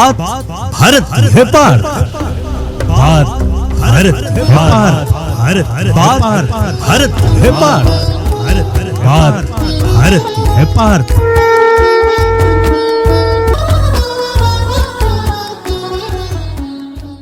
बात भारत की है पार, बात भारत है पार, बात भारत की है पार, बात भारत की है पार।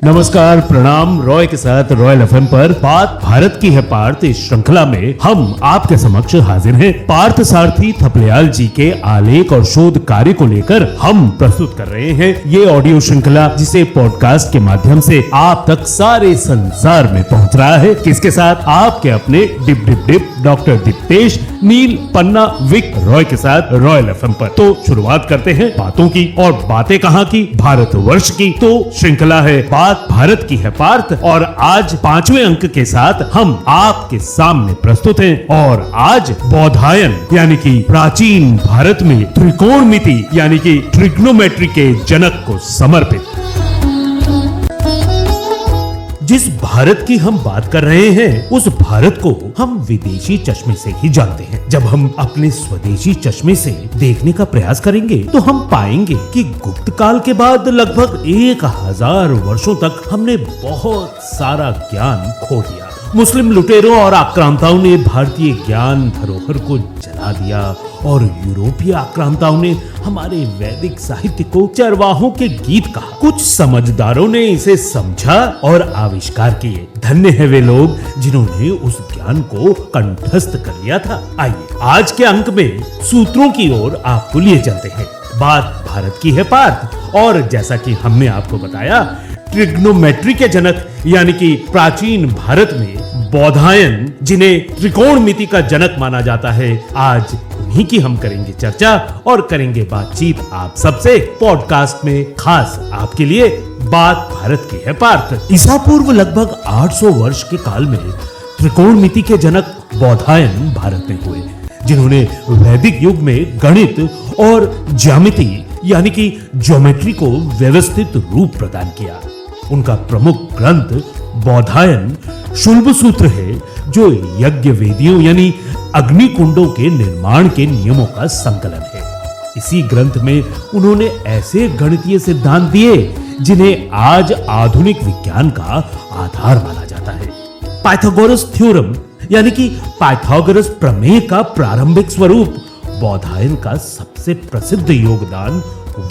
नमस्कार, प्रणाम। रॉय के साथ रॉयल एफएम पर बात भारत की है पार्थ इस श्रृंखला में हम आपके समक्ष हाजिर हैं। पार्थ सारथी थपलियाल जी के आलेख और शोध कार्य को लेकर हम प्रस्तुत कर रहे हैं ये ऑडियो श्रृंखला, जिसे पॉडकास्ट के माध्यम से आप तक सारे संसार में पहुंच रहा है। किसके साथ? आपके अपने डिप डिप डिप डॉक्टर दीप्तेश, नील, पन्ना, विक, रॉय के साथ रॉयल एफएम पर। तो शुरुआत करते हैं बातों की, और बातें कहाँ की? भारतवर्ष की। तो श्रृंखला है बात भारत की है पार्थ, और आज 5वें अंक के साथ हम आपके सामने प्रस्तुत हैं। और आज बौधायन यानी कि प्राचीन भारत में त्रिकोणमिति यानी कि ट्रिग्नोमेट्री के जनक को समर्पित। जिस भारत की हम बात कर रहे हैं, उस भारत को हम विदेशी चश्मे से ही जानते हैं। जब हम अपने स्वदेशी चश्मे से देखने का प्रयास करेंगे तो हम पाएंगे कि गुप्त काल के बाद लगभग 1000 वर्षों तक हमने बहुत सारा ज्ञान खो दिया। मुस्लिम लुटेरों और आक्रांताओं ने भारतीय ज्ञान धरोहर को जला दिया, और यूरोपीय आक्रांताओं ने हमारे वैदिक साहित्य को चरवाहों के गीत कहा। कुछ समझदारों ने इसे समझा और आविष्कार किए। धन्य है वे लोग जिन्होंने उस ज्ञान को कंठस्थ कर लिया था। आइए आज के अंक में सूत्रों की ओर आपको लिए चलते हैं। बात भारत की है पार्थ, और जैसा कि हमने आपको बताया, ट्रिग्नोमेट्री के जनक यानी कि प्राचीन भारत में बौधायन, जिन्हें त्रिकोणमिति का जनक माना जाता है, आज उन्हीं की हम करेंगे चर्चा और करेंगे बातचीत आप सबसे पॉडकास्ट में, खास आपके लिए। बात भारत की है पार्थ। ईसा पूर्व लगभग 800 वर्ष के काल में त्रिकोणमिति के जनक बौधायन भारत में हुए, जिन्होंने वैदिक युग में गणित और ज्यामिति यानी कि ज्योमेट्री को व्यवस्थित रूप प्रदान किया। उनका प्रमुख ग्रंथ बौधायन शुल्ब सूत्र है, जो यज्ञ वेदियों यानी अग्नि कुंडों के निर्माण के नियमों का संकलन है। इसी ग्रंथ में उन्होंने ऐसे गणितीय सिद्धांत दिए जिन्हें आज आधुनिक विज्ञान का आधार माना जाता है। पाइथागोरस थ्योरम यानी कि पाइथागोरस प्रमेय का प्रारंभिक स्वरूप बौधायन का सबसे प्रसिद्ध योगदान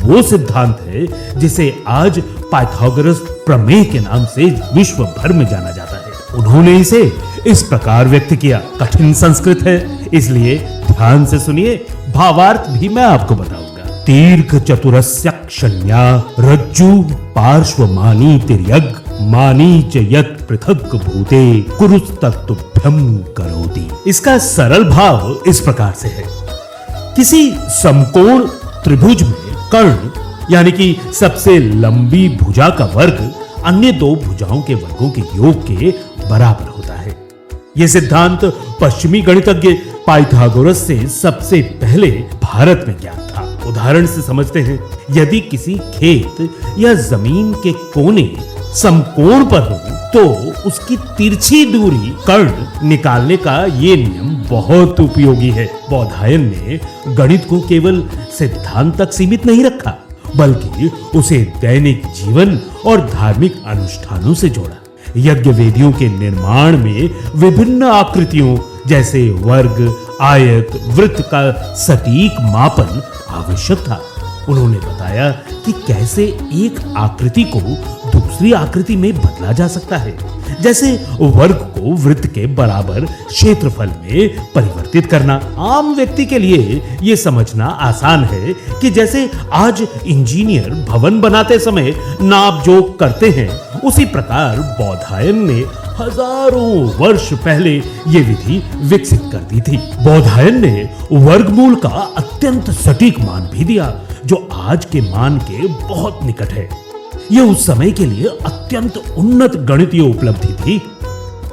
वो सिद्धांत है जिसे आज पाइथागोरस प्रमेय के नाम से विश्व भर में जाना जाता है। उन्होंने इसे इस प्रकार व्यक्त किया। कठिन संस्कृत है, इसलिए ध्यान से सुनिए, भावार्थ भी मैं आपको बताऊंगा। दीर्घ चतुरस्य क्षण्या रज्जु पार्श्वमानी तिर्यग मानी च यत् पृथक् भूते कुरुस्तत्तुभ्यं करोति। इसका सरल भाव इस प्रकार से है। किसी समकोण त्रिभुज में कर्ण यानी कि सबसे लंबी भुजा का वर्ग अन्य दो भुजाओं के वर्गों के योग के बराबर होता है। यह सिद्धांत पश्चिमी गणितज्ञ पाइथागोरस से सबसे पहले भारत में ज्ञात था। उदाहरण से समझते हैं, यदि किसी खेत या जमीन के कोने समकोण पर हो तो उसकी तिरछी दूरी कर्ण निकालने का ये नियम बहुत उपयोगी है। बौधायन ने गणित को केवल सिद्धांत तक सीमित नहीं रखा, बल्कि उसे दैनिक जीवन और धार्मिक अनुष्ठानों से जोड़ा। यज्ञ वेदियों के निर्माण में विभिन्न आकृतियों जैसे वर्ग, आयत, वृत्त का सटीक मापन आवश्यक था। उन्होंने बताया कि कैसे एक आकृति को दूसरी आकृति में बदला जा सकता है, जैसे वर्ग को वृत्त के बराबर क्षेत्रफल में परिवर्तित करना। आम व्यक्ति के लिए यह समझना आसान है कि जैसे आज इंजीनियर भवन बनाते समय नाप जोख करते हैं, उसी प्रकार बौधायन ने हजारों वर्ष पहले ये विधि विकसित कर दी थी। बौधायन ने वर्गमूल का अत्यंत सटीक मान भी दिया, जो आज के मान के बहुत निकट है। यह उस समय के लिए अत्यंत उन्नत गणितीय उपलब्धि थी।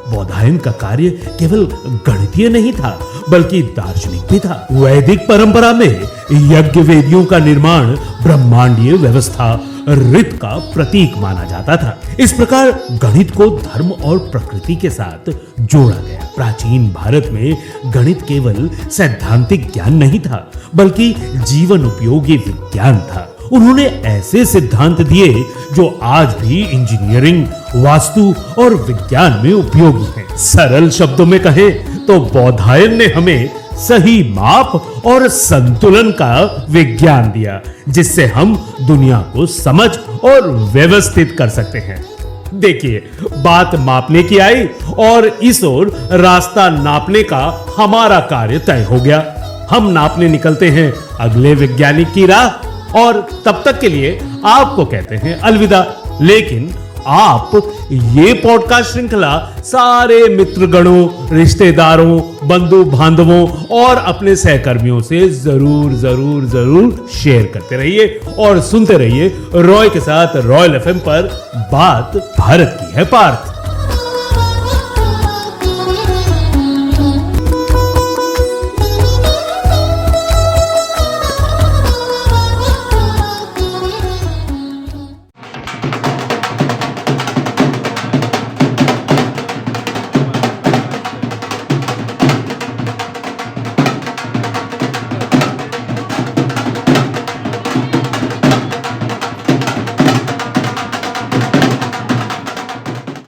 बौधायन का कार्य केवल गणितीय नहीं था, बल्कि दार्शनिक भी था। वैदिक परंपरा में यज्ञ वेदियों का निर्माण ब्रह्मांडीय व्यवस्था ऋत का प्रतीक माना जाता था। इस प्रकार गणित को धर्म और प्रकृति के साथ जोड़ा गया। प्राचीन भारत में गणित केवल सैद्धांतिक ज्ञान नहीं था, बल्कि जीवन उपयोगी विज्ञान था। उन्होंने ऐसे सिद्धांत दिए जो आज भी इंजीनियरिंग, वास्तु और विज्ञान में उपयोगी हैं। सरल शब्दों में कहें तो बौधायन ने हमें सही माप और संतुलन का विज्ञान दिया, जिससे हम दुनिया को समझ और व्यवस्थित कर सकते हैं। देखिए, बात मापने की आई और इस ओर रास्ता नापने का हमारा कार्य तय हो गया। हम नापने निकलते हैं अगले वैज्ञानिक की राह, और तब तक के लिए आपको कहते हैं अलविदा। लेकिन आप ये पॉडकास्ट श्रृंखला सारे मित्रगणों, रिश्तेदारों, बंधु बांधवों और अपने सहकर्मियों से जरूर जरूर जरूर शेयर करते रहिए और सुनते रहिए रॉय के साथ रॉयल एफएम पर बात भारत की है पार्थ।